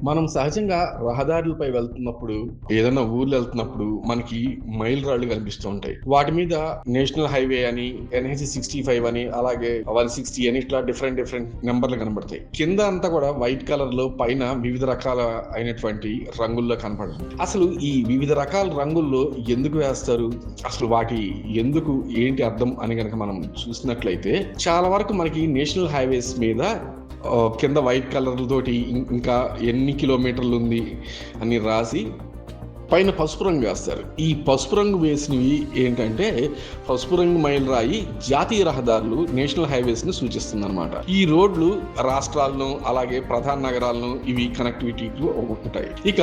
మనం సహజంగా రహదారులపై వెళ్తున్నప్పుడు, ఏదైనా ఊర్లు వెళ్తున్నప్పుడు మనకి మైలు రాళ్ళు కనిపిస్తూ ఉంటాయి. వాటి మీద నేషనల్ హైవే అని, ఎన్హెచ్ 65 అని, అలాగే 160 అని ఇట్లా డిఫరెంట్ డిఫరెంట్ నెంబర్లు కనబడతాయి. కింద అంతా కూడా వైట్ కలర్ లో, పైన వివిధ రకాల అయినటువంటి రంగుల్లో కనపడదు. అసలు ఈ వివిధ రకాల రంగుల్లో ఎందుకు వేస్తారు? అసలు వాటి ఎందుకు ఏంటి అర్థం అని కనుక మనం చూసినట్లయితే, చాలా వరకు మనకి నేషనల్ హైవేస్ మీద కింద వైట్ కలర్ తోటి ఇంకా ఎన్ని కిలోమీటర్లు ఉంది అని రాసి పైన పసుపు రంగు వేస్తారు. ఈ పసుపు రంగు వేసినవి ఏంటంటే, పసుపు రంగు మైలురాయి జాతీయ రహదారులు, నేషనల్ హైవేస్ ని సూచిస్తుంది అనమాట. ఈ రోడ్లు రాష్ట్రాలను అలాగే ప్రధాన నగరాలను ఇవి కనెక్టివిటీకి ఉంటాయి. ఇక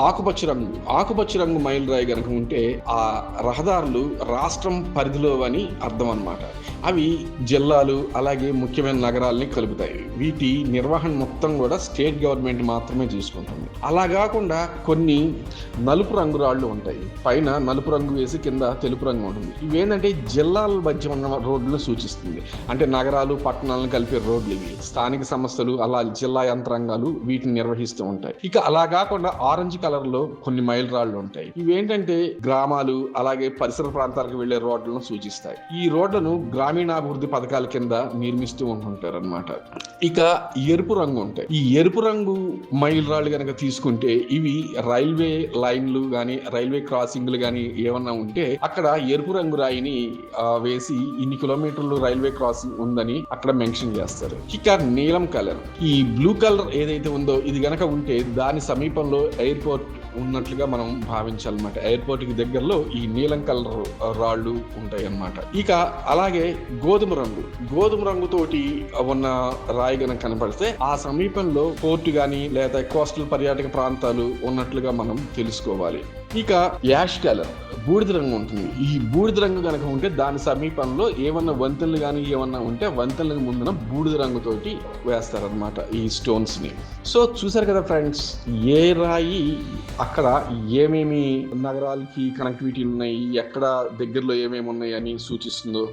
ఆకుపచ్చ రంగు మైలురాయి కనుక ఉంటే ఆ రహదారులు రాష్ట్రం పరిధిలో అని అర్థం అనమాట. అవి జిల్లాలు అలాగే ముఖ్యమైన నగరాలని కలుపుతాయి. వీటి నిర్వహణ మొత్తం కూడా స్టేట్ గవర్నమెంట్ మాత్రమే చూసుకుంటుంది. అలా కాకుండా కొన్ని నలుపు రంగు రాళ్ళు ఉంటాయి. పైన నలుపు రంగు వేసి కింద తెలుపు రంగు ఉంటుంది. ఇవేంటంటే జిల్లాల మధ్య ఉన్న రోడ్లను సూచిస్తుంది. అంటే నగరాలు పట్టణాలను కలిపే రోడ్లు ఇవి. స్థానిక సంస్థలు అలా జిల్లా యంత్రాంగాలు వీటిని నిర్వహిస్తూ ఉంటాయి. ఇక అలా కాకుండా ఆరెంజ్ కలర్ లో కొన్ని మైలు రాళ్ళు ఉంటాయి. ఇవేంటంటే గ్రామాలు అలాగే పరిసర ప్రాంతాలకు వెళ్లే రోడ్లను సూచిస్తాయి. ఈ రోడ్లను గ్రామీణాభివృద్ధి పథకాల కింద నిర్మిస్తూ ఉంటుంటారు అనమాట. ఇక ఎరుపు రంగు ఉంటాయి. ఈ ఎరుపు రంగు మైలు రాళ్ళు కనుక తీసుకుంటే ఇవి రైల్వే లైన్లు గానీ, రైల్వే క్రాసింగ్లు గానీ ఏమన్నా ఉంటే అక్కడ ఎరుపు రంగు రాయిని వేసి ఇన్ని కిలోమీటర్లు రైల్వే క్రాసింగ్ ఉందని అక్కడ మెన్షన్ చేస్తారు. ఇక నీలం కలర్, ఈ బ్లూ కలర్ ఏదైతే ఉందో ఇది గనక ఉంటే దాని సమీపంలో ఎయిర్పోర్ట్ ఉన్నట్లుగా మనం భావించాలన్నమాట. ఎయిర్పోర్ట్ కి దగ్గరలో ఈ నీలం కలర్ రాళ్ళు ఉంటాయి అన్నమాట. ఇక అలాగే గోధుమ రంగుతోటి ఉన్న రాయి గనక కనపడితే ఆ సమీపంలో పోర్టు గానీ లేదా కోస్టల్ పర్యాటక ప్రాంతాలు ఉన్నట్లుగా మనం తెలుసుకోవాలి. ఇక యాష్ కలర్, బూడిద రంగు ఉంటుంది. ఈ బూడిద రంగు కనుక ఉంటే దాని సమీపంలో ఏమన్నా వంతెనలు కానీ ఏమన్నా ఉంటే వంతెనలకు ముందున బూడిద రంగుతోటి వేస్తారనమాట ఈ స్టోన్స్ ని. సో చూసారు కదా ఫ్రెండ్స్, ఏ రాయి అక్కడ ఏమేమి నగరాలకి కనెక్టివిటీ ఉన్నాయి, ఎక్కడ దగ్గరలో ఏమేమి ఉన్నాయి అని సూచిస్తుందో.